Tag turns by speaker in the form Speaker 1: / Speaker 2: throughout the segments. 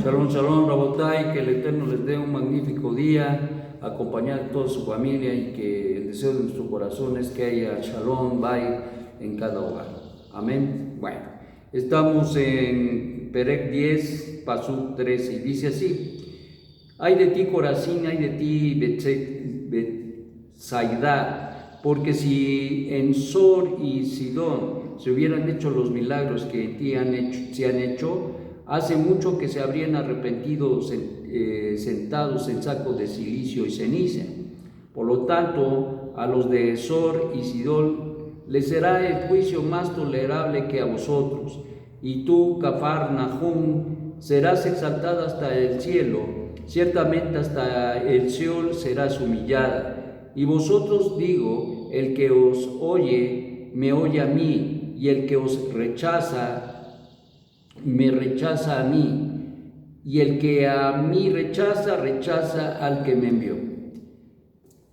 Speaker 1: Shalom, shalom, Rabotai, que el Eterno les dé un magnífico día, acompañar a toda su familia y que el deseo de nuestro corazón es que haya shalom, bay en cada hogar. Amén. Bueno, estamos en Perec 10, Pasuk 13 y dice así: Ay de ti, Corazín, ay de ti, Betsaida, porque si en Sor y Sidón se hubieran hecho los milagros que en ti se han hecho, hace mucho que se habrían arrepentido sentados en sacos de silicio y ceniza. Por lo tanto, a los de Sor y Sidón les será el juicio más tolerable que a vosotros. Y tú, Cafarnaúm, serás exaltada hasta el cielo, ciertamente hasta el Seol serás humillada. Y vosotros, digo, el que os oye, me oye a mí, y el que os rechaza, me rechaza a mí, y el que a mí rechaza, rechaza al que me envió.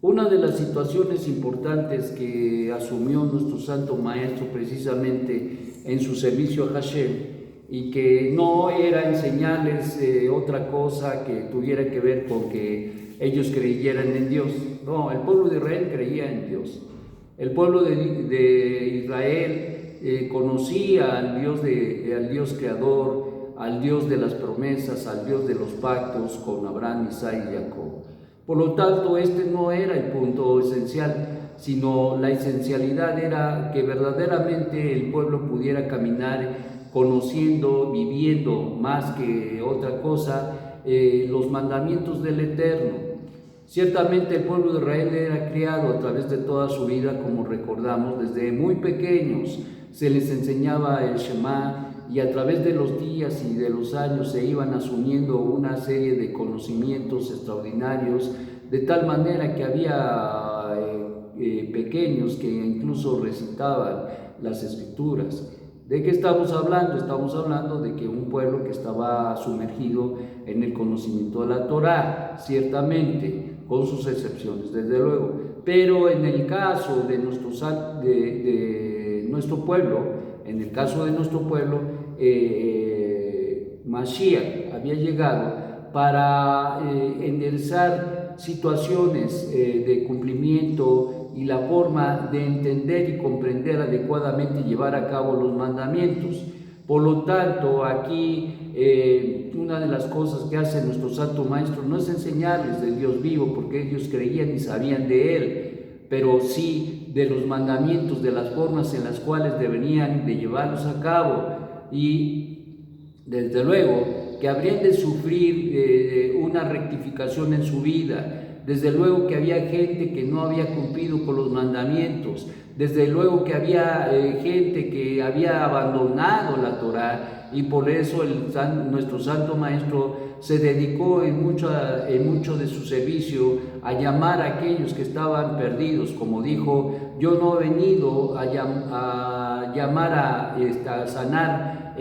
Speaker 1: Una de las situaciones importantes que asumió nuestro Santo Maestro precisamente en su servicio a Hashem, y que no era enseñarles otra cosa que tuviera que ver con que ellos creyeran en Dios. No, el pueblo de Israel creía en Dios. El pueblo de Israel conocía al Dios creador, al Dios de las promesas, al Dios de los pactos con Abraham, Isaac y Jacob. Por lo tanto, este no era el punto esencial, sino la esencialidad era que verdaderamente el pueblo pudiera caminar conociendo, viviendo más que otra cosa los mandamientos del Eterno. Ciertamente el pueblo de Israel era criado a través de toda su vida, como recordamos, desde muy pequeños se les enseñaba el Shema, y a través de los días y de los años se iban asumiendo una serie de conocimientos extraordinarios, de tal manera que había pequeños que incluso recitaban las escrituras. ¿De qué estamos hablando? Estamos hablando de que un pueblo que estaba sumergido en el conocimiento de la Torá, ciertamente, con sus excepciones, desde luego. Pero en el caso de nuestro pueblo, Mashiach había llegado para enderezar situaciones de cumplimiento y la forma de entender y comprender adecuadamente y llevar a cabo los mandamientos. Por lo tanto, aquí una de las cosas que hace nuestro Santo Maestro no es enseñarles del Dios vivo, porque ellos creían y sabían de Él, pero sí de los mandamientos, de las formas en las cuales deberían de llevarlos a cabo, y desde luego que habrían de sufrir una rectificación en su vida. Desde luego que había gente que no había cumplido con los mandamientos, desde luego que había gente que había abandonado la Torá, y por eso nuestro Santo Maestro se dedicó en mucho de su servicio a llamar a aquellos que estaban perdidos, como dijo: yo no he venido a llamar a sanar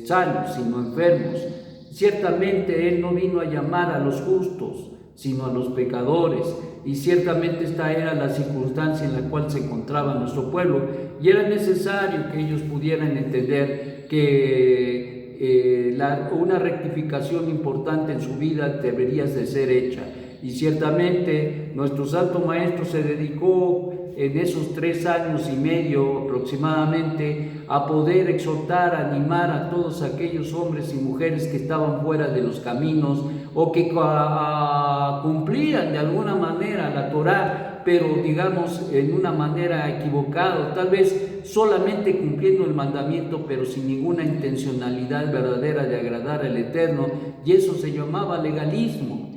Speaker 1: sanos, sino enfermos. Ciertamente Él no vino a llamar a los justos, sino a los pecadores, y ciertamente esta era la circunstancia en la cual se encontraba nuestro pueblo, y era necesario que ellos pudieran entender que una rectificación importante en su vida debería de ser hecha. Y ciertamente nuestro Santo Maestro se dedicó en esos 3 años y medio aproximadamente a poder exhortar, animar a todos aquellos hombres y mujeres que estaban fuera de los caminos, o que cumplían de alguna manera la Torá, pero digamos en una manera equivocada, tal vez solamente cumpliendo el mandamiento, pero sin ninguna intencionalidad verdadera de agradar al Eterno, y eso se llamaba legalismo.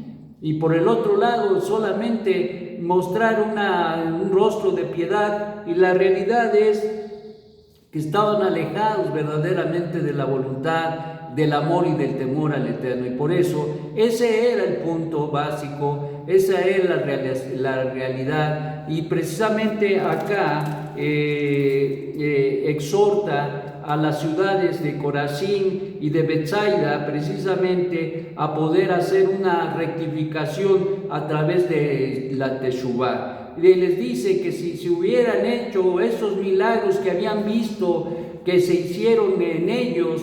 Speaker 1: Y por el otro lado, solamente mostrar un rostro de piedad, y la realidad es que estaban alejados verdaderamente de la voluntad, del amor y del temor al Eterno. Y por eso ese era el punto básico, esa era la realidad. Y precisamente acá exhorta a las ciudades de Corazín y de Betsaida precisamente a poder hacer una rectificación a través de la Teshuvá. Y les dice que si se hubieran hecho esos milagros que habían visto que se hicieron en ellos,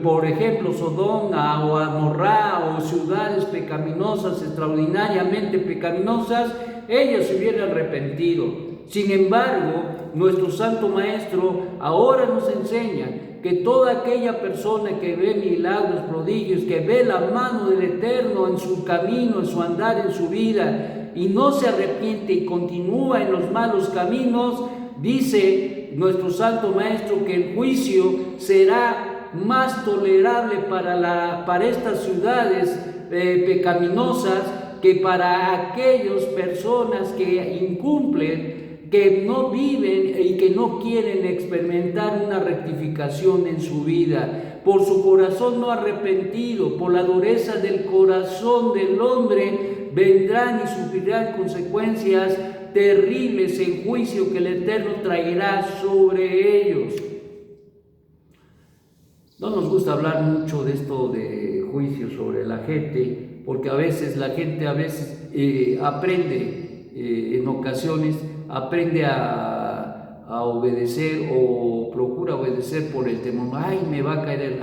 Speaker 1: por ejemplo, Sodoma o Amorrá o ciudades pecaminosas, extraordinariamente pecaminosas, ellos se hubieran arrepentido. Sin embargo, nuestro Santo Maestro ahora nos enseña que toda aquella persona que ve milagros, prodigios, que ve la mano del Eterno en su camino, en su andar, en su vida, y no se arrepiente y continúa en los malos caminos, dice nuestro Santo Maestro que el juicio será más tolerable para estas ciudades pecaminosas que para aquellas personas que incumplen, que no viven y que no quieren experimentar una rectificación en su vida. Por su corazón no arrepentido, por la dureza del corazón del hombre, vendrán y sufrirán consecuencias terribles en juicio que el Eterno traerá sobre ellos. No nos gusta hablar mucho de esto de juicio sobre la gente, porque a veces la gente aprende, en ocasiones, aprende a obedecer o procura obedecer por el temor. Ay, me va a caer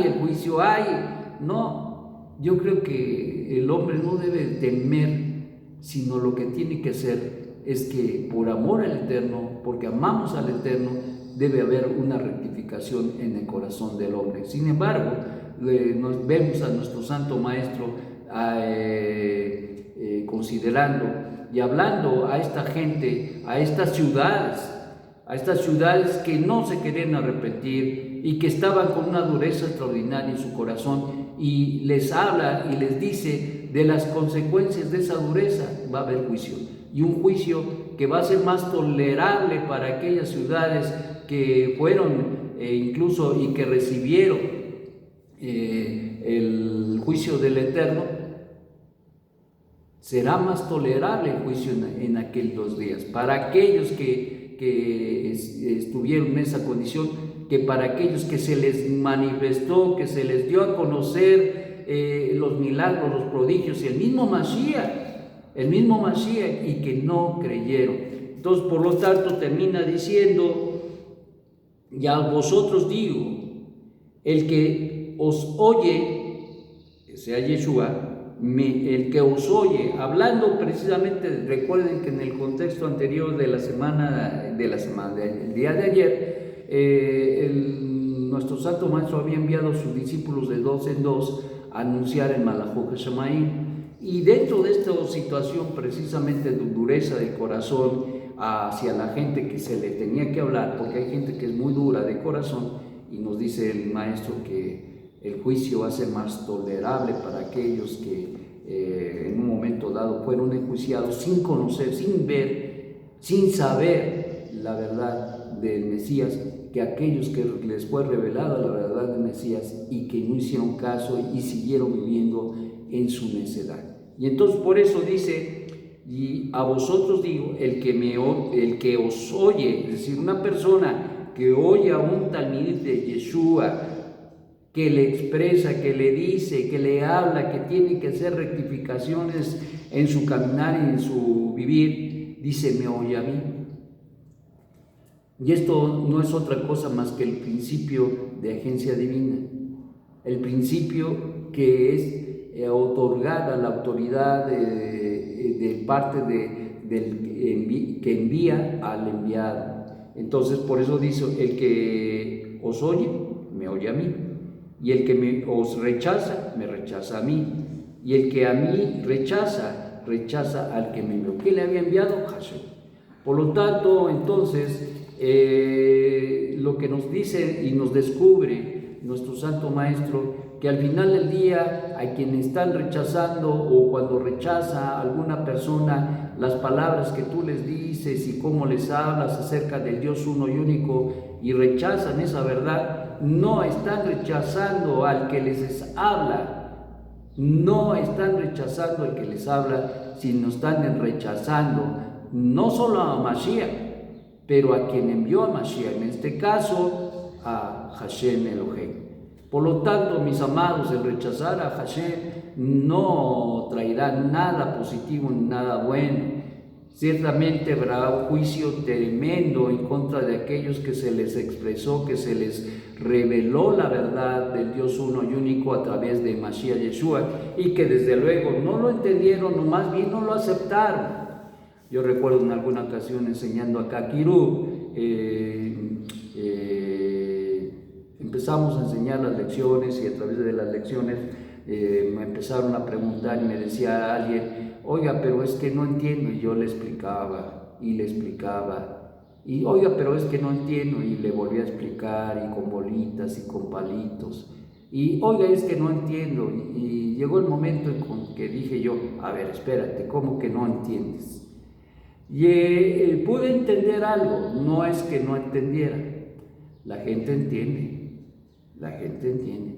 Speaker 1: el juicio, ay. No, yo creo que el hombre no debe temer, sino lo que tiene que hacer es que por amor al Eterno, porque amamos al Eterno, debe haber una rectificación en el corazón del hombre. Sin embargo, nos vemos a nuestro Santo Maestro considerando y hablando a esta gente, a estas ciudades que no se querían arrepentir y que estaban con una dureza extraordinaria en su corazón, y les habla y les dice de las consecuencias de esa dureza. Va a haber juicio, y un juicio que va a ser más tolerable para aquellas ciudades que fueron incluso y que recibieron el juicio del Eterno. Será más tolerable el juicio en aquellos días para aquellos que estuvieron en esa condición, que para aquellos que se les manifestó, que se les dio a conocer los milagros, los prodigios y el mismo Mashiach, y que no creyeron. Entonces, por lo tanto, termina diciendo: y a vosotros digo, el que os oye, que sea Yeshua, el que os oye, hablando precisamente, recuerden que en el contexto anterior del día de ayer, nuestro Santo Maestro había enviado a sus discípulos de 2 en 2 a anunciar el Malachuj Shemaim, y dentro de esta situación precisamente de dureza del corazón hacia la gente que se le tenía que hablar, porque hay gente que es muy dura de corazón, y nos dice el Maestro que el juicio va a ser más tolerable para aquellos que en un momento dado fueron enjuiciados sin conocer, sin ver, sin saber la verdad del Mesías, que aquellos que les fue revelada la verdad del Mesías y que no hicieron caso y siguieron viviendo en su necedad. Y entonces por eso dice: y a vosotros digo, el que os oye, es decir, una persona que oye a un talmid de Yeshua, que le expresa, que le dice, que le habla, que tiene que hacer rectificaciones en su caminar y en su vivir, dice: me oye a mí. Y esto no es otra cosa más que el principio de agencia divina, el principio que es otorgada la autoridad de parte que envía al enviado. Entonces, por eso dice: el que os oye, me oye a mí. Y el que os rechaza, me rechaza a mí. Y el que a mí rechaza, rechaza al que me envió. ¿Quién le había enviado? Hashem. Por lo tanto, entonces, lo que nos dice y nos descubre nuestro Santo Maestro, que al final del día, a quienes están rechazando, o cuando rechaza a alguna persona las palabras que tú les dices y cómo les hablas acerca del Dios uno y único, y rechazan esa verdad, no están rechazando al que les habla, no están rechazando al que les habla, sino están rechazando no solo a Mashiach, pero a quien envió a Mashiach, en este caso a Hashem Elohim. Por lo tanto, mis amados, el rechazar a Hashem no traerá nada positivo ni nada bueno. Ciertamente habrá un juicio tremendo en contra de aquellos que se les expresó, que se les reveló la verdad del Dios uno y único a través de Mashiach Yeshua, y que desde luego no lo entendieron, o más bien no lo aceptaron. Yo recuerdo en alguna ocasión enseñando acá Kirú, empezamos a enseñar las lecciones, y a través de las lecciones me empezaron a preguntar y me decía alguien: oiga, pero es que no entiendo. Y yo le explicaba y le explicaba, y oiga, pero es que no entiendo, y le volví a explicar, y con bolitas y con palitos, y oiga, es que no entiendo. Y llegó el momento en que dije yo: a ver, espérate, ¿cómo que no entiendes? Y pude entender algo. No es que no entendiera, la gente entiende, la gente entiende.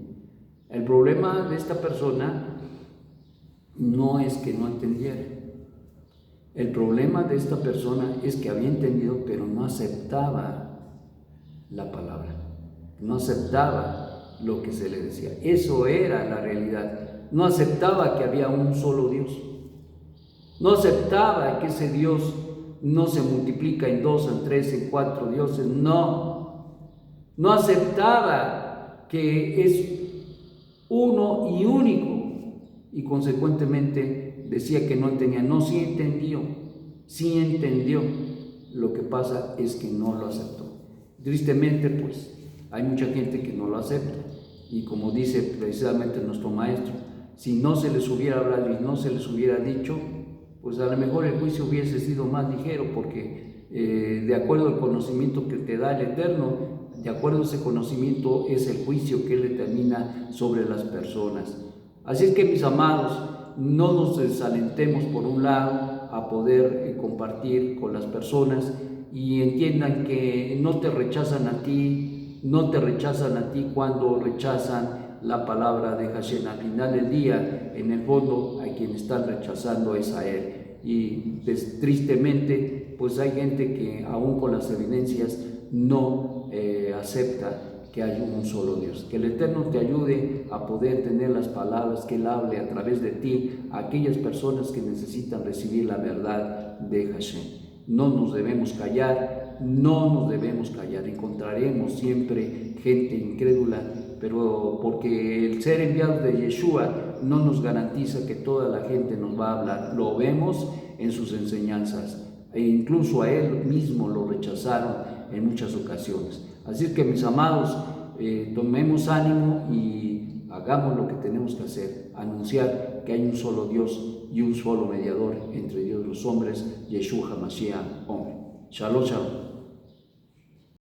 Speaker 1: El problema de esta persona no es que no entendiera. El problema de esta persona es que había entendido, pero no aceptaba la palabra, no aceptaba lo que se le decía. Eso era la realidad. No aceptaba que había un solo Dios. No aceptaba que ese Dios no se multiplica en 2, en 3, en 4 dioses. No aceptaba que es uno y único, y consecuentemente decía que no entendía. No, sí entendió. Lo que pasa es que no lo aceptó. Tristemente, pues, hay mucha gente que no lo acepta, y como dice precisamente nuestro maestro, si no se les hubiera hablado y no se les hubiera dicho, pues a lo mejor el juicio hubiese sido más ligero, porque de acuerdo al conocimiento que te da el Eterno, de acuerdo a ese conocimiento es el juicio que Él determina sobre las personas. Así es que, mis amados, no nos desalentemos por un lado a poder compartir con las personas, y entiendan que no te rechazan a ti, cuando rechazan la palabra de Hashem. Al final del día, en el fondo, a quien están rechazando es a Él. Y tristemente, pues hay gente que aún con las evidencias no acepta que hay un solo Dios. Que el Eterno te ayude a poder tener las palabras que Él hable a través de ti a aquellas personas que necesitan recibir la verdad de Hashem. No nos debemos callar, encontraremos siempre gente incrédula, pero porque el ser enviado de Yeshua no nos garantiza que toda la gente nos va a hablar. Lo vemos en sus enseñanzas, e incluso a Él mismo lo rechazaron en muchas ocasiones. Así que, mis amados, tomemos ánimo y hagamos lo que tenemos que hacer: anunciar que hay un solo Dios y un solo mediador entre Dios y los hombres, Yeshua HaMashiach, hombre. Shalom, shalom.